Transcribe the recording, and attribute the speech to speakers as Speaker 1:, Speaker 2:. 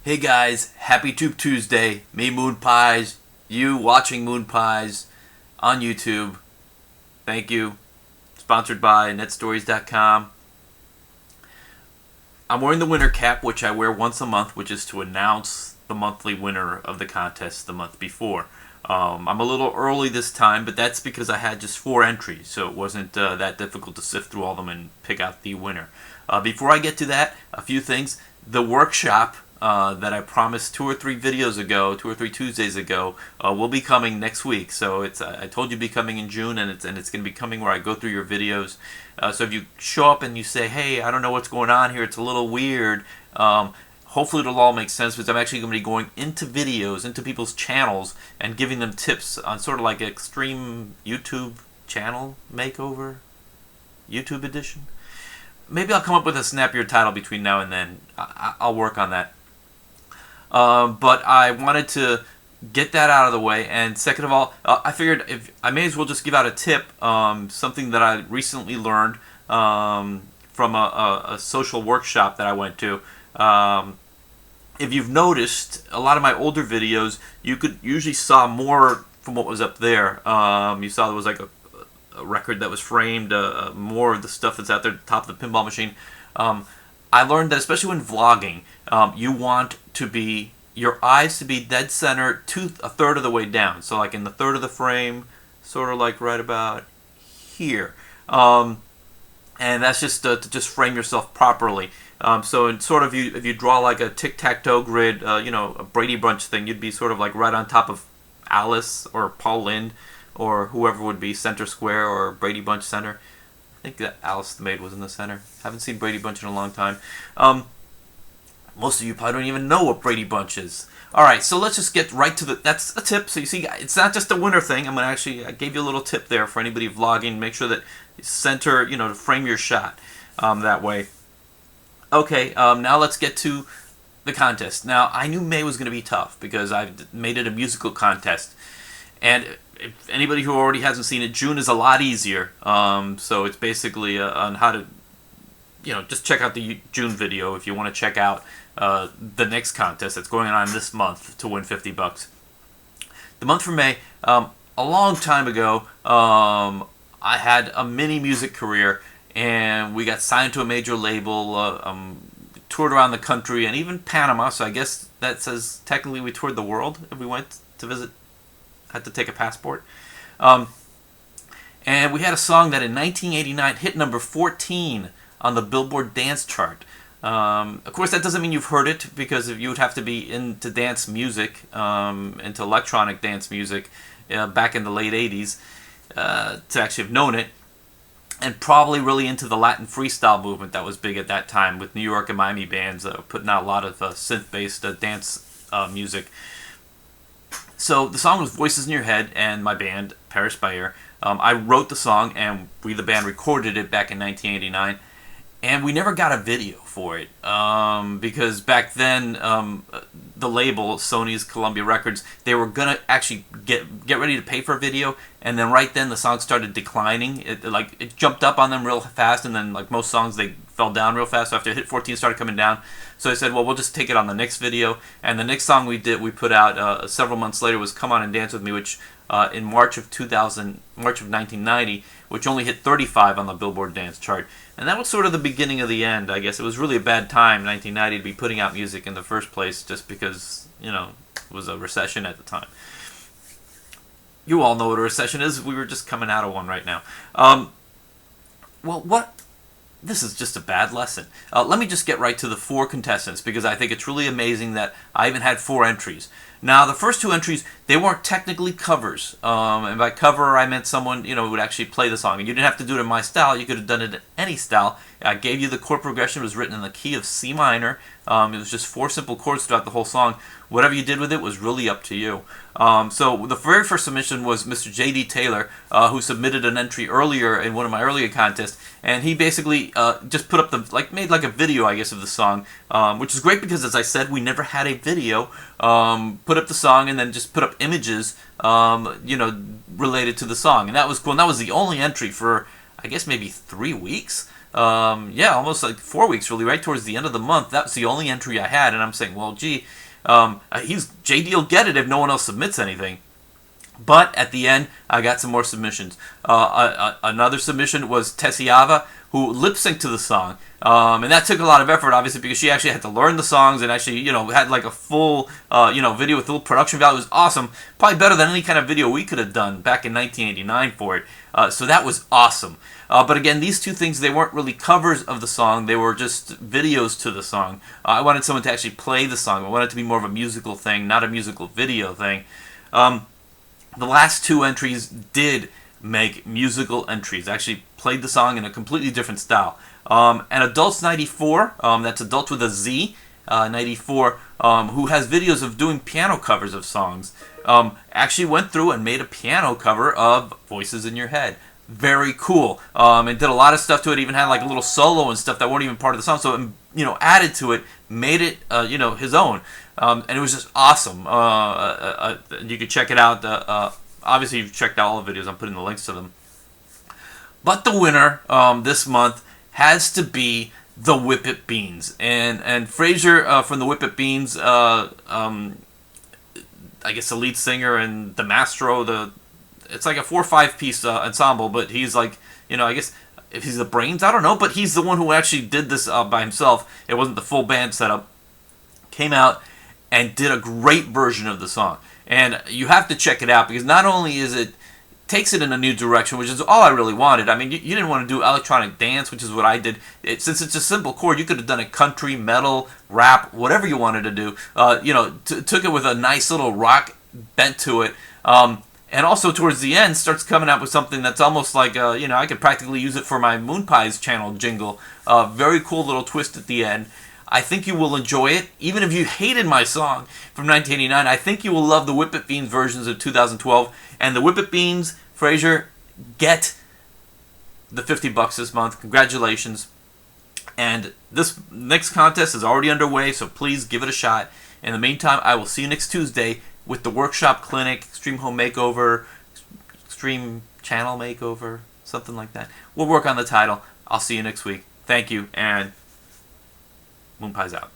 Speaker 1: Hey guys, happy Tube Tuesday. Me, Moon Pies. You watching Moon Pies on YouTube. Thank you. Sponsored by netstories.com. I'm wearing the winner cap, which I wear once a month, which is to announce the monthly winner of the contest the month before. I'm a little early this time, but that's because I had just 4 entries, so it wasn't that difficult to sift through all of them and pick out the winner. Before I get to that, a few things. The workshop that I promised 2 or 3 videos ago, 2 or 3 Tuesdays ago, will be coming next week. So it's I told you it'd be coming in June, and it's going to be coming where I go through your videos. So if you show up and you say, "Hey, I don't know what's going on here. It's a little weird," hopefully it'll all make sense, because I'm actually going to be going into videos, into people's channels, and giving them tips on sort of like an extreme YouTube channel makeover, YouTube edition. Maybe I'll come up with a snappier title between now and then. I'll work on that. But I wanted to get that out of the way, and second of all, I figured if I may as well just give out a tip, something that I recently learned from a social workshop that I went to. If you've noticed, a lot of my older videos, you could usually saw more from what was up there. You saw there was like a record that was framed, more of the stuff that's out there at the top of the pinball machine. I learned that especially when vlogging, you want your eyes to be dead center to a third of the way down. So like in the third of the frame, sort of like right about here. And that's just to just frame yourself properly. So in sort of if you draw like a tic-tac-toe grid, a Brady Bunch thing, you'd be sort of like right on top of Alice or Paul Lynde or whoever would be center square or Brady Bunch center. I think that Alice the Maid was in the center. Haven't seen Brady Bunch in a long time. Most of you probably don't even know what Brady Bunch is. Alright, so let's just get right to that's a tip. So you see, it's not just a winner thing. I gave you a little tip there for anybody vlogging. Make sure that you center, to frame your shot that way. Okay, now let's get to the contest. Now, I knew May was going to be tough because I've made it a musical contest. And if anybody who already hasn't seen it, June is a lot easier. So it's basically on how to, just check out the June video if you want to check out the next contest that's going on this month to win $50. The month for May, a long time ago, I had a mini music career, and we got signed to a major label, toured around the country, and even Panama, so I guess that says technically we toured the world if we went to visit. Had to take a passport. And we had a song that in 1989 hit number 14 on the Billboard Dance Chart. Of course, that doesn't mean you've heard it, because you would have to be into dance music, into electronic dance music, back in the late 80s to actually have known it. And probably really into the Latin freestyle movement that was big at that time, with New York and Miami bands putting out a lot of synth-based dance music. So the song was Voices in Your Head, and my band, Paris Bayer. I wrote the song, and we, the band, recorded it back in 1989. And we never got a video for it, because back then the label, Sony's Columbia Records, they were gonna actually get ready to pay for a video, and then right then the song started declining. It jumped up on them real fast, and then like most songs, they fell down real fast. So after it hit 14, it started coming down. So I said, well, we'll just take it on the next video. And the next song we put out several months later was "Come On and Dance with Me," which in March of 1990, which only hit 35 on the Billboard Dance Chart. And that was sort of the beginning of the end, I guess. It was really a bad time, 1990, to be putting out music in the first place, just because, it was a recession at the time. You all know what a recession is. We were just coming out of one right now. This is just a bad lesson. Let me just get right to the 4 contestants, because I think it's really amazing that I even had 4 entries. Now, the first 2 entries, they weren't technically covers. And by cover, I meant someone, who would actually play the song. And you didn't have to do it in my style. You could have done it in any style. I gave you the chord progression. It was written in the key of C minor. It was just 4 simple chords throughout the whole song. Whatever you did with it was really up to you. So the very first submission was Mr. J.D. Taylor, who submitted an entry earlier in one of my earlier contests. And he basically just put up made like a video, I guess, of the song, which is great because, as I said, we never had a video. Put up the song and then just put up images, related to the song. And that was cool. And that was the only entry for, I guess, maybe 3 weeks. yeah, almost like 4 weeks, really, right towards the end of the month. That was the only entry I had, and I'm saying, well, gee, JD will get it if no one else submits anything. But at the end, I got some more submissions. Another submission was Tessiava, who lip synced to the song. And that took a lot of effort, obviously, because she actually had to learn the songs and actually, had like a full, video with full production value. It was awesome. Probably better than any kind of video we could have done back in 1989 for it. So that was awesome. But again, these two things, they weren't really covers of the song. They were just videos to the song. I wanted someone to actually play the song. I wanted it to be more of a musical thing, not a musical video thing. The last two entries did make musical entries. Actually played the song in a completely different style. And Adults 94, that's Adults with a Z, 94, who has videos of doing piano covers of songs, actually went through and made a piano cover of Voices in Your Head. Very cool. And did a lot of stuff to it. Even had like a little solo and stuff that weren't even part of the song. So, added to it, made it, his own. And it was just awesome. You could check it out. Obviously, you've checked out all the videos. I'm putting the links to them. But the winner this month has to be the Whip It Beans. And Fraser from the Whip It Beans, I guess the lead singer and the maestro, it's like a 4 or 5 piece ensemble, but he's like, I guess if he's the brains, I don't know, but he's the one who actually did this by himself. It wasn't the full band setup. Came out and did a great version of the song. And you have to check it out because not only takes it in a new direction, which is all I really wanted. I mean, you didn't want to do electronic dance, which is what I did. Since it's a simple chord, you could have done it country, metal, rap, whatever you wanted to do. Took it with a nice little rock bent to it. And also towards the end starts coming out with something that's almost like, I could practically use it for my Moon Pies channel jingle. Very cool little twist at the end. I think you will enjoy it. Even if you hated my song from 1989, I think you will love the Whip It Beans versions of 2012. And the Whip It Beans, Fraser, get the $50 this month. Congratulations. And this next contest is already underway, so please give it a shot. In the meantime, I will see you next Tuesday with the Workshop Clinic, Extreme Home Makeover, Extreme Channel Makeover, something like that. We'll work on the title. I'll see you next week. Thank you, and Moon Pies out.